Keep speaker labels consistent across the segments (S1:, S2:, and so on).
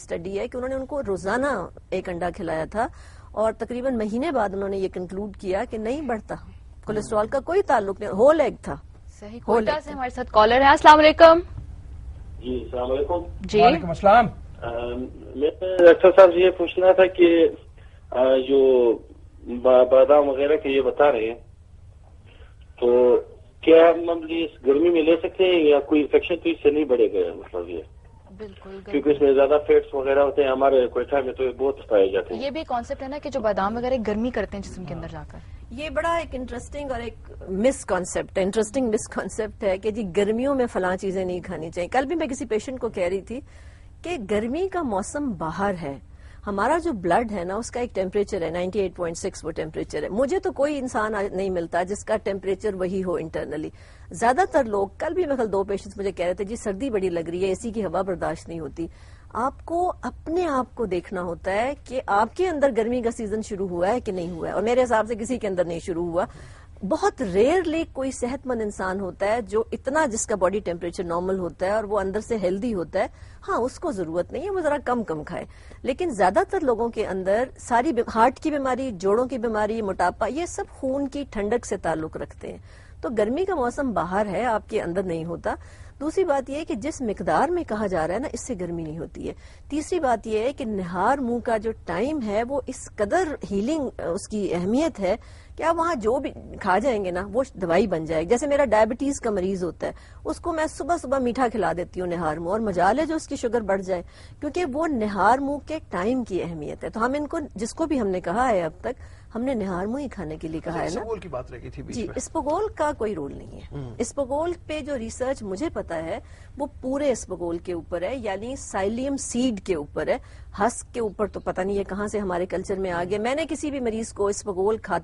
S1: Study ہے کہ انہوں نے ان کو روزانہ ایک انڈا کھلایا تھا اور تقریباً مہینے بعد انہوں نے یہ کنکلوڈ کیا کہ نہیں بڑھتا، کولیسٹرول کا کوئی تعلق نہیں، ہول ایگ تھا.
S2: صحیح. کوئٹہ سے ہمارے ساتھ کالر ہیں. السلام علیکم.
S3: جی السلام علیکم.
S2: جی
S4: وعلیکم السلام.
S3: میں ڈاکٹر صاحب سے یہ پوچھنا تھا کہ جو بادام وغیرہ کے یہ بتا رہے ہیں تو کیا ہم اس گرمی میں لے سکتے ہیں یا کوئی انفیکشن تو اس سے نہیں بڑھے گا؟ مطلب یہ
S2: بالکل،
S3: کیونکہ اس میں زیادہ فیٹس وغیرہ ہوتے ہیں، ہمارے کوئٹہ میں تو یہ بہت پائے جاتے ہیں.
S2: یہ بھی کانسیپٹ ہے نا کہ جو بادام وغیرہ گرمی کرتے ہیں جسم کے اندر جا کر.
S1: یہ بڑا ایک انٹرسٹنگ اور ایک مس کانسیپٹ ہے کہ جی گرمیوں میں فلاں چیزیں نہیں کھانی چاہیے. کل بھی میں کسی پیشنٹ کو کہہ رہی تھی کہ گرمی کا موسم باہر ہے، ہمارا جو بلڈ ہے نا اس کا ایک ٹیمپریچر ہے 98.6 وہ ٹیمپریچر ہے. مجھے تو کوئی انسان نہیں ملتا جس کا ٹیمپریچر وہی ہو انٹرنلی. زیادہ تر لوگ، کل بھی میں 2 پیشنٹس مجھے کہہ رہے تھے جی سردی بڑی لگ رہی ہے، اے سی کی ہوا برداشت نہیں ہوتی. آپ کو اپنے آپ کو دیکھنا ہوتا ہے کہ آپ کے اندر گرمی کا سیزن شروع ہوا ہے کہ نہیں ہوا ہے، اور میرے حساب سے کسی کے اندر نہیں شروع ہوا. بہت ریئرلی کوئی صحت مند انسان ہوتا ہے جو اتنا جس کا باڈی ٹیمپریچر نارمل ہوتا ہے اور وہ اندر سے ہیلدی ہوتا ہے. ہاں اس کو ضرورت نہیں ہے وہ ذرا کم کھائے، لیکن زیادہ تر لوگوں کے اندر ساری ہارٹ کی بیماری، جوڑوں کی بیماری، موٹاپا، یہ سب خون کی ٹھنڈک سے تعلق رکھتے ہیں. تو گرمی کا موسم باہر ہے، آپ کے اندر نہیں ہوتا. دوسری بات یہ ہے کہ جس مقدار میں کہا جا رہا ہے نا اس سے گرمی نہیں ہوتی ہے. تیسری بات یہ ہے کہ نہار منہ کا جو ٹائم ہے وہ اس قدر ہیلنگ اس کی اہمیت ہے کہ آپ وہاں جو بھی کھا جائیں گے نا وہ دوائی بن جائے گی. جیسے میرا ڈائبٹیز کا مریض ہوتا ہے اس کو میں صبح صبح میٹھا کھلا دیتی ہوں نہار منہ، اور مجال ہے جو اس کی شوگر بڑھ جائے، کیونکہ وہ نہار منہ کے ٹائم کی اہمیت ہے. تو ہم ان کو جس کو بھی ہم نے کہا ہے اب تک ہم نے نہار منہ ہی کھانے کے لیے کہا ہے نا.
S4: اسپغول کی بات رہی تھی
S1: جی اسپغول کا کوئی رول نہیں ہے. اسپغول پہ جو ریسرچ مجھے پتا ہے وہ پورے اسپغول کے اوپر ہے، یعنی سائلیم سیڈ کے اوپر ہے. ہسک کے اوپر تو پتہ نہیں ہے کہاں سے ہمارے کلچر میں آ گیا. میں نے کسی بھی مریض کو اسپغول کھا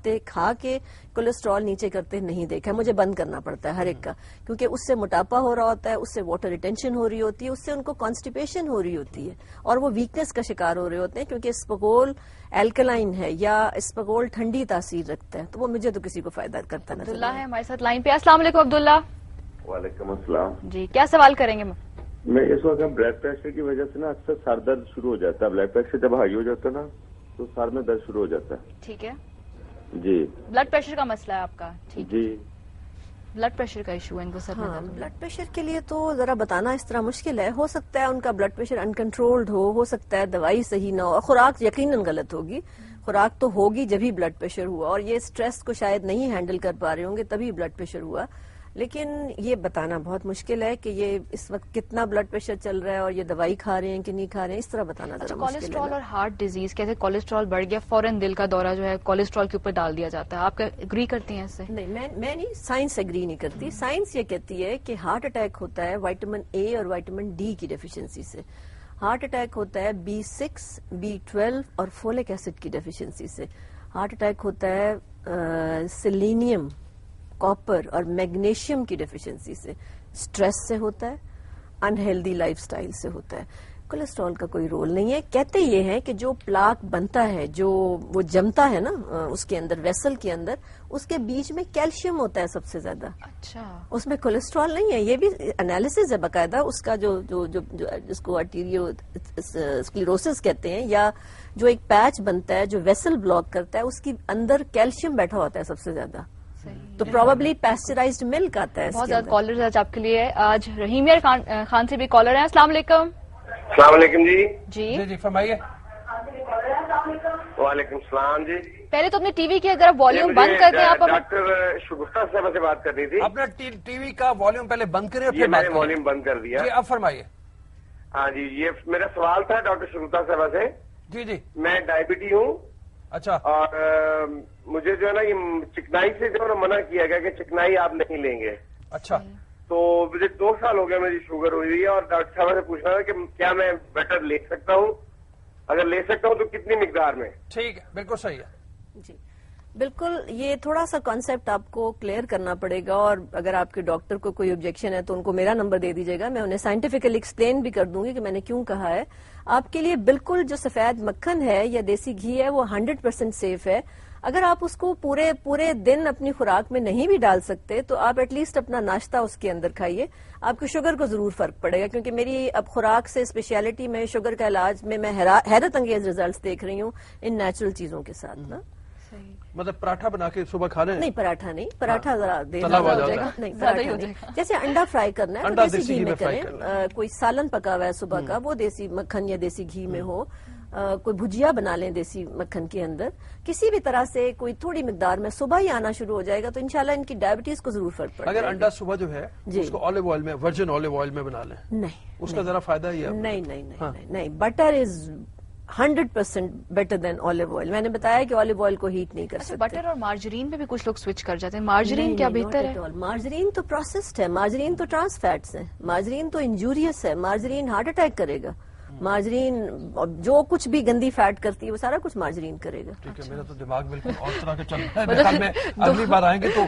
S1: کے کولیسٹرول نیچے کرتے نہیں دیکھا. مجھے بند کرنا پڑتا ہے ہر ایک کا، کیونکہ اس سے موٹاپا ہو رہا ہوتا ہے، اس سے واٹر ریٹینشن ہو رہی ہوتی ہے، اس سے ان کو کانسٹیپیشن ہو رہی ہوتی ہے اور وہ ویکنس کا شکار ہو رہے ہوتے ہیں، کیونکہ اسپغول الکلائن ہے یا اسپغول ٹھنڈی تاثیر رکھتا ہے. تو وہ مجھے تو کسی کو فائدہ کرتا نہیں.
S2: عبداللہ ہے ہمارے ساتھ لائن پہ. السلام علیکم عبداللہ.
S5: وعلیکم السلام.
S2: جی کیا سوال کریں گے؟
S5: میں اس وقت بلڈ پریشر کی وجہ سے نا اکثر سر درد شروع ہو جاتا ہے. بلڈ پریشر جب ہائی ہو جاتا ہے نا تو سر میں درد شروع ہو جاتا ہے.
S2: ٹھیک ہے
S5: جی
S2: بلڈ پریشر کا مسئلہ ہے آپ کا. ٹھیک
S5: جی
S2: بلڈ پریشر کا ایشو ہے ان کو سر میں
S1: ہاں
S2: درد.
S1: بلڈ پریشر کے لیے تو ذرا بتانا اس طرح مشکل ہے. ہو سکتا ہے ان کا بلڈ پریشر انکنٹرولڈ ہو سکتا ہے دوائی صحیح نہ ہو، خوراک یقیناً غلط ہوگی. خوراک تو ہوگی جبھی بلڈ پریشر ہوا، اور یہ سٹریس کو شاید نہیں ہینڈل کر پا رہے ہوں گے تبھی بلڈ پریشر ہوا. لیکن یہ بتانا بہت مشکل ہے کہ یہ اس وقت کتنا بلڈ پریشر چل رہا ہے اور یہ دوائی کھا رہے ہیں کہ نہیں کھا رہے ہیں، اس طرح بتانا ذرا مشکل ہے.
S2: کولیسٹرول اور ہارٹ ڈیزیز، کیسے کولیسٹرول بڑھ گیا فوراً دل کا دورہ جو ہے کولیسٹرول کے اوپر ڈال دیا جاتا ہے، آپ اگری کرتی ہیں اس سے؟
S1: نہیں میں نہیں، سائنس ایگری نہیں کرتی. سائنس یہ کہتی ہے کہ ہارٹ اٹیک ہوتا ہے وائٹامن اے اور وائٹامن ڈی کی ڈیفیشنسی سے. ہارٹ اٹیک ہوتا ہے B6 B12 اور فولک ایسڈ کی ڈیفیشنسی سے. ہارٹ اٹیک ہوتا ہے سیلینیم، کاپر اور میگنیشیم کی ڈیفیشنسی سے. سٹریس سے ہوتا ہے، انہیلدی لائف سٹائل سے ہوتا ہے. کولیسٹرول کا کوئی رول نہیں ہے. کہتے یہ ہیں کہ جو پلاک بنتا ہے، جو وہ جمتا ہے نا اس کے اندر، ویسل کے اندر، اس کے بیچ میں کیلشیم ہوتا ہے سب سے زیادہ.
S2: اچھا
S1: اس میں کولیسٹرول نہیں ہے. یہ بھی انالیسز ہے باقاعدہ اس کا، جو جس کو آرٹیریو اسکلیروسس کہتے ہیں، یا جو ایک پیچ بنتا ہے جو ویسل بلاک کرتا ہے، اس کے اندر کیلشیم بیٹھا ہوتا ہے سب سے زیادہ. تو پروبیبلی پیسچرائزڈ ملک آتا ہے.
S2: بہت زیادہ کالرز آج آپ کے لیے. آج رحیمیہ خان سے بھی کالر ہیں. السلام علیکم.
S3: السلام علیکم جی.
S4: جی فرمائیے.
S3: وعلیکم السلام جی.
S2: پہلے تو اپنے ٹی وی کی اگر آپ والیوم بند کر دیں. آپ
S3: ڈاکٹر شگفتہ صاحبہ سے بات کرنی تھی.
S4: اپنا ٹی وی کا والیوم پہلے بند کریں اور
S3: یہ
S4: پھر
S3: میں
S4: بات
S3: نے
S4: کریں.
S3: والیوم بند کر دیا.
S4: جی اب فرمائیے.
S3: ہاں جی یہ میرا سوال تھا ڈاکٹر شگفتہ صاحبہ سے.
S4: جی
S3: میں ڈائبٹی ہوں.
S4: اچھا.
S3: اور مجھے جو ہے نا یہ چکنائی سے جو ہے نا منع کیا گیا کہ چکنائی آپ نہیں لیں گے.
S4: اچھا.
S3: تو مجھے 2 سال ہو گئے میری شوگر ہوئی ہے، اور ڈاکٹر صاحب سے پوچھنا تھا کہ کیا میں بیٹر لے سکتا ہوں؟ اگر لے سکتا ہوں تو کتنی مقدار میں؟
S4: ٹھیک ہے بالکل صحیح ہے.
S1: جی بالکل. یہ تھوڑا سا کانسیپٹ آپ کو کلیئر کرنا پڑے گا، اور اگر آپ کے ڈاکٹر کو کوئی آبجیکشن ہے تو ان کو میرا نمبر دے دیجیے گا. میں انہیں سائنٹیفکلی ایکسپلین بھی کر دوں گی کہ میں نے کیوں کہا ہے. آپ کے لیے بالکل جو سفید مکھن ہے یا دیسی گھی ہے وہ 100% سیف ہے. اگر آپ اس کو پورے دن اپنی خوراک میں نہیں بھی ڈال سکتے تو آپ ایٹ لیسٹ اپنا ناشتہ اس کے اندر کھائیے. آپ کی شوگر کو ضرور فرق پڑے گا, کیونکہ میری اب خوراک سے اسپیشلٹی میں شوگر کا علاج میں حیرت انگیز ریزلٹس دیکھ رہی ہوں ان نیچرل چیزوں کے ساتھ نا.
S4: مطلب پراٹھا بنا کے صبح کھا لیں؟
S1: نہیں, پراٹھا نہیں, پراٹھا ذرا دیر
S4: تلا ہوا
S1: ہو جائے
S4: زیادہ
S1: گا. نہیں,
S2: زیادہ ہی
S1: پراٹھا
S2: ہو
S1: نہیں.
S2: جائے گا.
S1: جیسے انڈا فرائی کرنا ہے
S4: انڈا
S1: تو دیسی گھی میں
S4: فرائی
S1: کریں.
S4: کرنا
S1: کوئی سالن پکا ہوا ہے صبح کا, وہ دیسی مکھن یا دیسی گھی میں ہو. کوئی بھجیا بنا لیں دیسی مکھن کے اندر. کسی بھی طرح سے کوئی تھوڑی مقدار میں صبح ہی آنا شروع ہو جائے گا تو انشاءاللہ ان کی ڈائبٹیز کو ضرور فرق پڑے گا.
S4: اگر انڈا صبح جو ہے اس کو آلیو آئل میں, ورجن آلیو آئل میں بنا لیں,
S1: نہیں,
S4: اس کا ذرا فائدہ ہی ہے.
S1: نہیں, بٹر از 100% بیٹر دین آلیو آئل. میں نے بتایا کہ آلیو آئل کو ہیٹ نہیں کر
S2: اچھا,
S1: سکتے.
S2: بٹر اور مارجرین پہ بھی کچھ لوگ سوئچ کر جاتے ہیں. مارجرین کیا بہتر ہے؟
S1: مارجرین تو پروسیسڈ ہے, مارجرین تو ٹرانس فیٹس ہے, مارجرین تو انجوریس ہے, مارجرین ہارٹ اٹیک کرے گا. مارجرین جو کچھ بھی گندی فیٹ کرتی ہے وہ سارا کچھ مارجرین کرے گا.
S4: ٹھیک ہے, میرا تو دماغ بالکل اور طرح کا چل رہا ہے. میرے خیال میں اگلی بار آئیں گے تو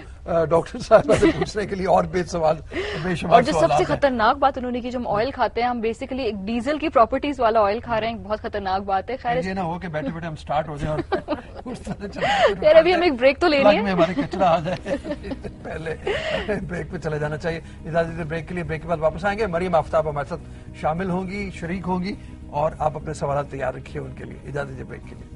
S4: ڈاکٹر صاحب سے پوچھنے کے لیے اور بے شمار
S2: اور جو سب سے خطرناک بات انہوں نے کی, جو ہم آئل کھاتے ہیں, ہم بیسیکلی ایک ڈیزل کی پراپرٹیز والا آئل کھا رہے ہیں. بہت خطرناک بات ہے. خیر,
S4: یہ نہ ہو کہ بیٹھے بیٹھے ہم سٹارٹ ہو جائیں اور اس طرح
S2: خیر ابھی ہم ایک بریک تو لے لیں,
S4: ہمارے کچرا آ جائے. پہلے بریک پہ چلے جانا چاہیے. اجازت دیں بریک کے لیے, بریک کے بعد واپس آئیں گے. مریم آفتاب ہمارے ساتھ شامل ہوں گی, شریک ہوں گی, اور آپ اپنے سوالات تیار رکھیے ان کے لیے. اجازت دیجیے بریک کے لیے.